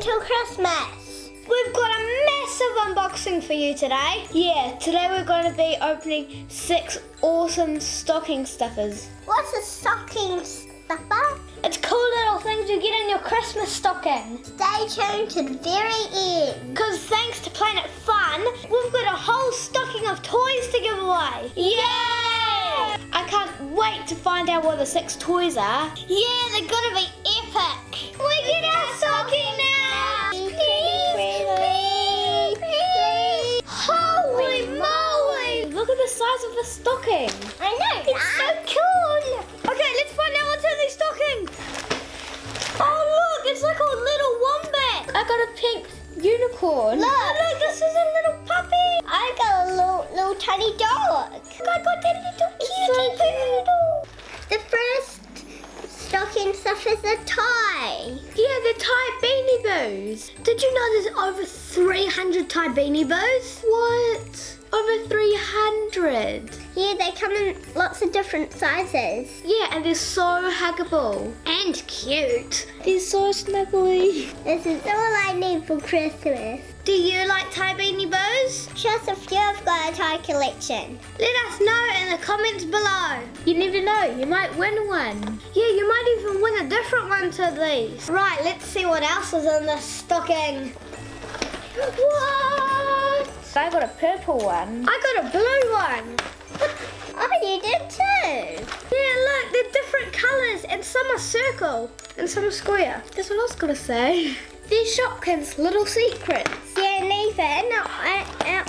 until Christmas. We've got a massive unboxing for you today. Yeah, today we're going to be opening 6 awesome stocking stuffers. What's a stocking stuffer? It's cool little things you get in your Christmas stocking. Stay tuned to the very end. Because thanks to Planet Fun, we've got a whole stocking of toys to give away. Yay! I can't wait to find out what the 6 toys are. Yeah, they're going to be epic. We get our stocking now. Please. Holy moly! Look at the size of the stocking. I know. It's so cool. Okay, let's find out what's in these stockings. Oh look, it's like a little wombat. I got a pink unicorn. Look, this is a little puppy. I got a little tiny dog. I got a little cutie poodle. The first stocking stuff is a tie. Yeah, the Thai Beanie Boos. Did you know there's over 300 Thai Beanie Boos? What? Over 300. Yeah, they come in lots of different sizes. Yeah, and they're so huggable. And cute. They're so snuggly. This is all I need for Christmas. Do you like Thai Beanie Boos? Just if you've got a tie collection. Let us know in the comments below. You never know, you might win one. Yeah, you might even win a different one to these. Right, let's see what else is in this stocking. What? I got a purple one. I got a blue one. Oh, you did too. Yeah, look, they're different colours and some are circle and some are square. That's what I was going to say. They're Shopkins Lil Secrets. Yeah, Nathan,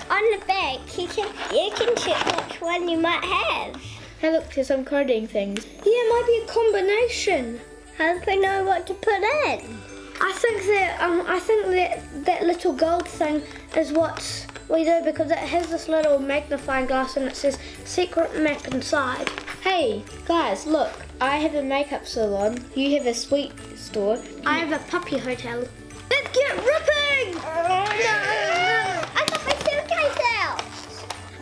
on the back, you can check which one you might have. Hey, look, there's some coding things. Yeah, it might be a combination. How do we know what to put in? I think that little gold thing is what we do because it has this little magnifying glass and it says secret map inside. Hey guys, look, I have a makeup salon, you have a sweet store, I have a puppy hotel. Let's get ripping! Oh no! I got my suitcase out!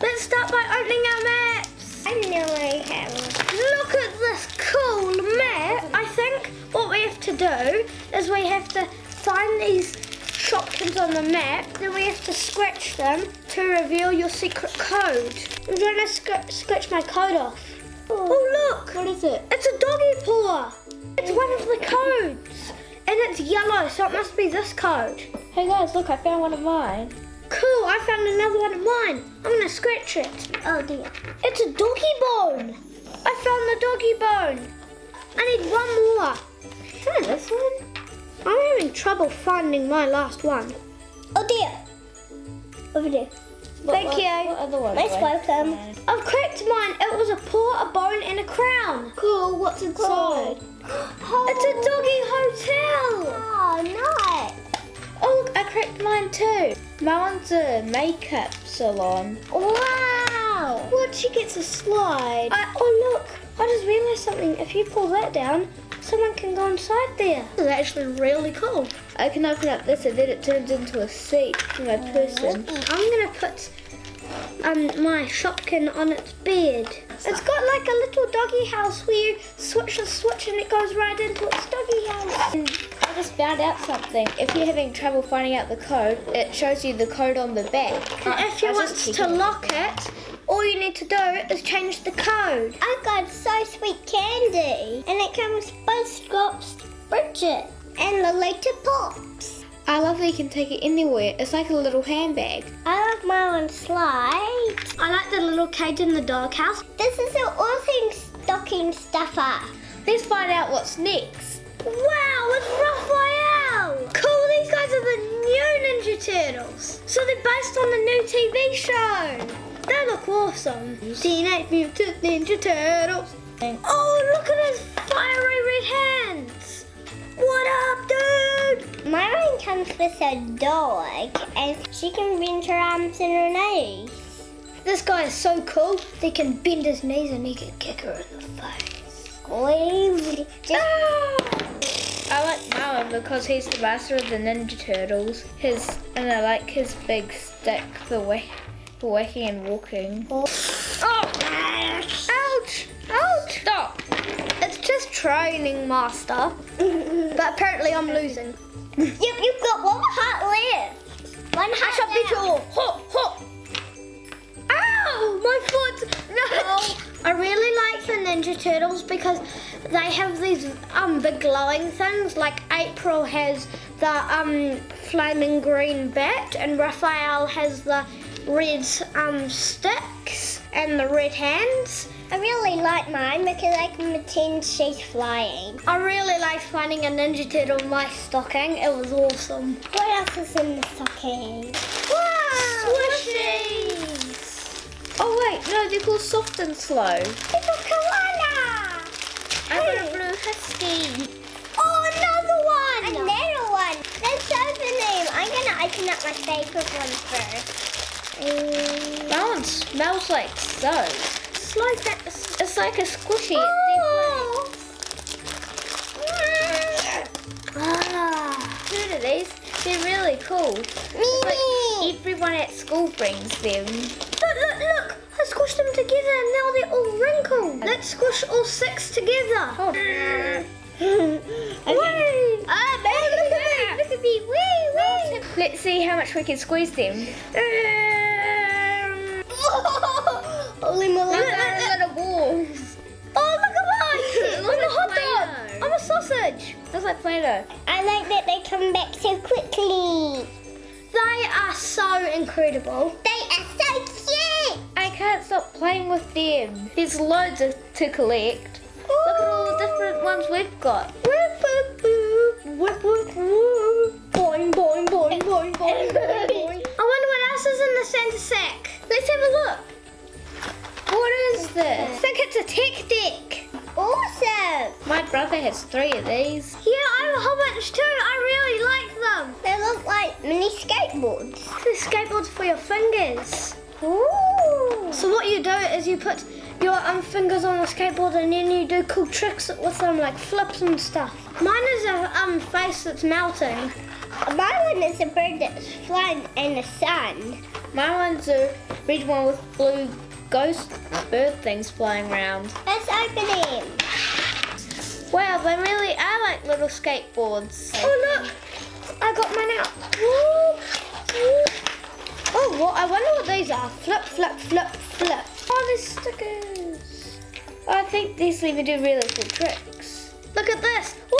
Let's start by opening our maps. I know I have. Look at this cool map. I think what we have to do is we have to find these Shopkins on the map, then we have to scratch them to reveal your secret code. I'm trying to scratch my code off. Oh look! What is it? It's a doggy paw! It's one of the codes! And it's yellow, so it must be this code. Hey guys, look, I found one of mine. Cool, I found another one of mine. I'm gonna scratch it. Oh dear. It's a doggy bone. I found the doggy bone. I need one more. Try this one. I'm having trouble finding my last one. Oh dear. Over there. Thank you. What other one? Most welcome. I've cracked mine. It was a paw, a bone, and a crown. Cool. What's inside? It's a doggy hotel. Oh, nice. Oh, look, I cracked mine too. My one's a makeup salon. Wow. What? She gets a slide. Oh, look. I just realised something. If you pull that down, someone can go inside there. This is actually really cool. I can open up this and then it turns into a seat for my person. I'm going to put my Shopkin on its bed. It's got like a little doggy house where you switch the switch and it goes right into its doggy house. And I just found out something. If you're having trouble finding out the code, it shows you the code on the back. If you want to lock it, all you need to do is change the code. I got so sweet candy. And it comes with Butterscotch, Bridget, and the later pops. I love that you can take it anywhere. It's like a little handbag. I love my one slide. I like the little cage in the doghouse. This is an awesome stocking stuffer. Let's find out what's next. Wow, it's Raphael! Cool, these guys are the new Ninja Turtles. So they're based on the new TV show. They look awesome. Teenage Mutant Ninja Turtles. Oh, look at his fiery red hands. What up, dude? My one comes with a dog and she can bend her arms and her knees. This guy is so cool. He can bend his knees and he can kick her in the face. Squeeze. I like my one because he's the master of the Ninja Turtles. And I like his big stick for whacking and walking. Oh! Ouch! Ouch! Stop! It's just training master. But apparently I'm losing. Yep, you've got one heart left. One I heart shall beat you left. all. Hop, hop. Ow, my foot. No. I really like the Ninja Turtles because they have these big glowing things. Like April has the flaming green bat, and Raphael has the red sticks and the red hands. I really like mine because I can pretend she's flying. I really liked finding a Ninja Turtle in my stocking. It was awesome. What else is in the stocking? Wow! Squishies! Oh wait, no, they're called soft and slow. Little koala! I got a blue husky. Oh, another one! Another one! Let's open them. I'm gonna open up my favorite one first. That one smells like soap. It's like a squishy. Oh. Two of these. They're really cool. It's like everyone at school brings them. Look! I squished them together and now they're all wrinkled. Let's squish all 6 together. Oh. Okay. Look at me. Wee. Let's see how much we can squeeze them. Holy moly. Look at little balls. Oh, look at mine. Look I'm a at hot Play-Doh. dog. I'm a sausage. Looks like Play-Doh. I like that they come back so quickly. They are so incredible. They are so cute. I can't stop playing with them. There's loads to collect. Look at all the different ones we've got. Boing, boing, boing, boing, boing, boing. I wonder what else is in the Santa sack. Let's have a look. What is this? I think it's a tech deck. Awesome. My brother has 3 of these. Yeah, I have a whole bunch too. I really like them. They look like mini skateboards. They're skateboards for your fingers. Ooh. So what you do is you put your fingers on the skateboard and then you do cool tricks with them, like flips and stuff. Mine is a face that's melting. My one is a bird that's flying in the sun. My one's a red one with blue ghost bird things flying around. Let's open him. Wow, they really are like little skateboards. Oh look, I got mine out. Woo, woo. Oh, what? I wonder what these are. Flip, flip, flip, flip. Oh, there's stickers. I think these even do really cool tricks. Look at this. Woo.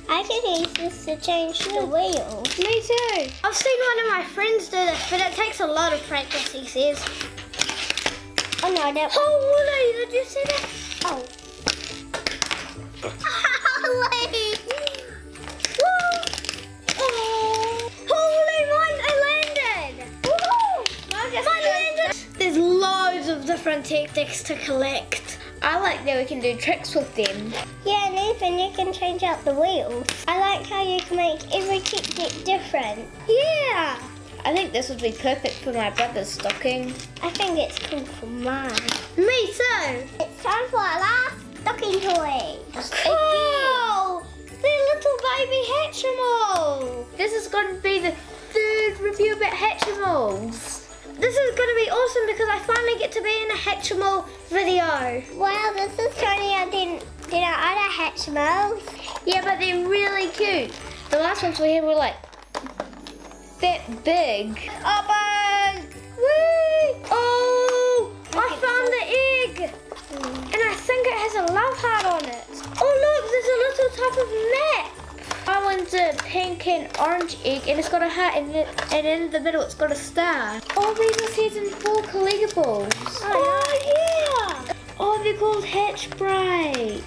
I can use this to change the wheels. Me too. I've seen one of my friends do this, but it takes a lot of practice, he says. Oh no, that. Holy, did you see that? Oh. Holy. Oh. Holy, I landed. Woohoo. Mine landed. There's loads of different tactics to collect. I like that we can do tricks with them. Yeah, and even you can change out the wheels. I like how you can make every technique different. Yeah. I think this would be perfect for my brother's stocking. I think it's cool for mine. Me too. It's time for our last stocking toy. Cool. The little baby Hatchimal. This is going to be the 3rd review about Hatchimals. This is going to be awesome because I finally get to be in a Hatchimal video. Wow, this is tinier than our other Hatchimals. Yeah, but they're really cute. The last ones we had were like that big. Open! Whee! Oh! I found the egg! And I think it has a love heart on it. Oh look, there's a little type of map. I want a pink and orange egg and it's got a heart and in the middle it's got a star. Oh, these are season 4 collectibles. Oh yeah! Oh, they're called Hatch Bright.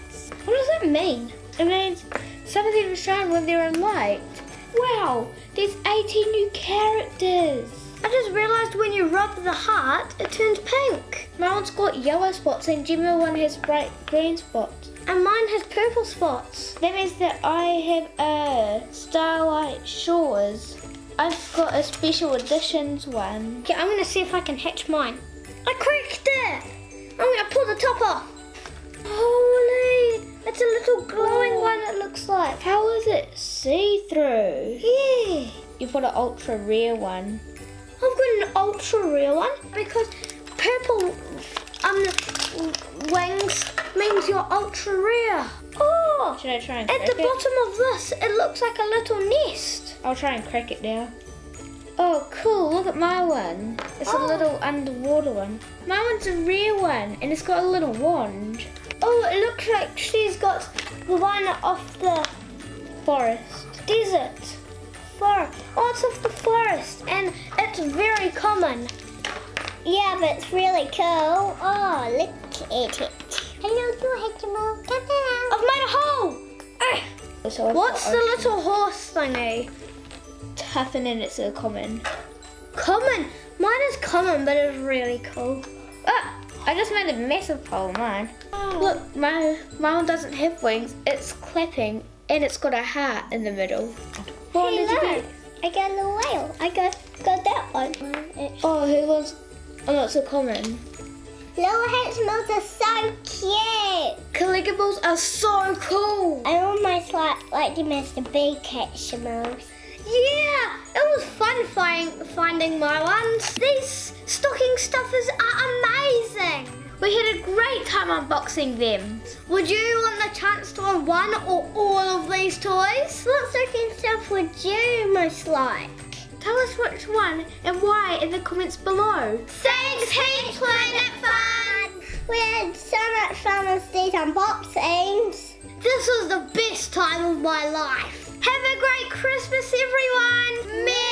What does that mean? It means some of them shine when they're in light. Wow, there's 18 new characters. I just realised when you rub the heart, it turns pink. My one's got yellow spots and Gemma one has bright green spots. And mine has purple spots. That means that I have a Starlight Shores. I've got a special editions one. Okay, I'm going to see if I can hatch mine. I cracked it. I'm going to pull the top off. Holy, it's a little glowing one it looks like. How is it see-through? Yeah. You've got an ultra rare one. I've got an ultra rare one because purple wings means you're ultra rare. Oh! Should I try and At crack the it? bottom of this, it looks like a little nest. I'll try and crack it now. Oh, cool. Look at my one. It's a little underwater one. My one's a rare one, and it's got a little wand. Oh, it looks like she's got the one off the Forest. desert. Forest. Oh, it's off the forest, and it's very common. Yeah, but it's really cool. Oh, look at it. Hello, Hatchimals. Come on. I've made a hole. So What's the little horse thingy? Tuffin, and it's a common. Common. Mine is common, but it's really cool. Ah! I just made a massive hole, mine. Look, my one doesn't have wings. It's clapping, and it's got a heart in the middle. What Hey, did you look. get? I got a whale. I got that one. Oh, who was? Oh, not so common. Little Hatchimals are so cute. Collectibles are so cool. I almost like them as the big Hatchimals. Yeah, it was fun finding my ones. These stocking stuffers are amazing. We had a great time unboxing them. Would you want the chance to win one or all of these toys? What stocking stuff would you most like? Tell us which one and why in the comments below. Thanks heaps, Planet Fun. We had so much fun with these unboxings. This was the best time of my life. Have a great Christmas, everyone. Merry